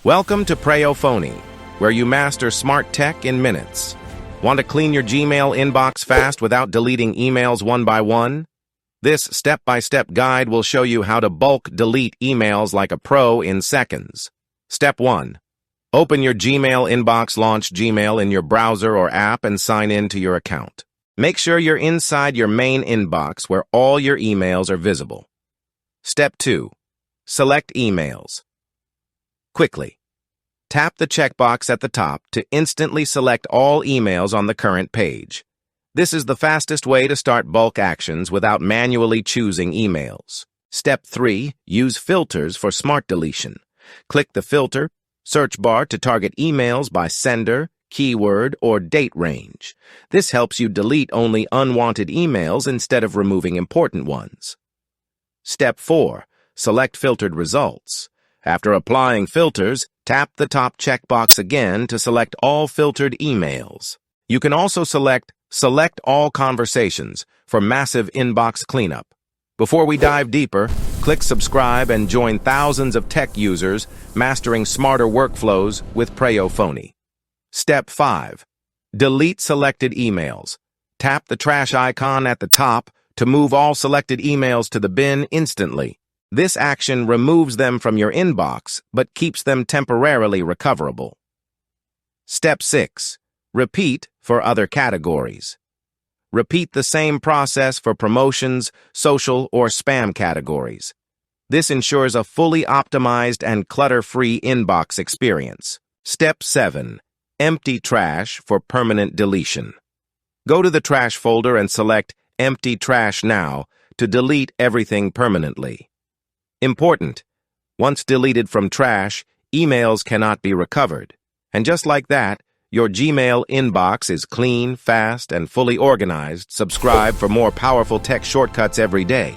Welcome to Preyo Phonie, where you master smart tech in minutes. Want to clean your Gmail inbox fast without deleting emails one by one? This step-by-step guide will show you how to bulk delete emails like a pro in seconds. Step 1. Open your Gmail inbox, launch Gmail in your browser or app, and sign in to your account. Make sure you're inside your main inbox where all your emails are visible. Step 2. Select emails. Quickly, tap the checkbox at the top to instantly select all emails on the current page. This is the fastest way to start bulk actions without manually choosing emails. Step 3. Use filters for smart deletion. Click the filter search bar to target emails by sender, keyword, or date range. This helps you delete only unwanted emails instead of removing important ones. Step 4. Select filtered results. After applying filters, tap the top checkbox again to select all filtered emails. You can also select All Conversations for massive inbox cleanup. Before we dive deeper, click subscribe and join thousands of tech users mastering smarter workflows with Preyo Phonie. Step 5. Delete selected emails. Tap the trash icon at the top to move all selected emails to the bin instantly. This action removes them from your inbox, but keeps them temporarily recoverable. Step 6. Repeat for other categories. Repeat the same process for promotions, social, or spam categories. This ensures a fully optimized and clutter-free inbox experience. Step 7. Empty trash for permanent deletion. Go to the trash folder and select Empty Trash Now to delete everything permanently. Important: once deleted from trash, emails cannot be recovered. And just like that, your Gmail inbox is clean, fast, and fully organized. Subscribe for more powerful tech shortcuts every day.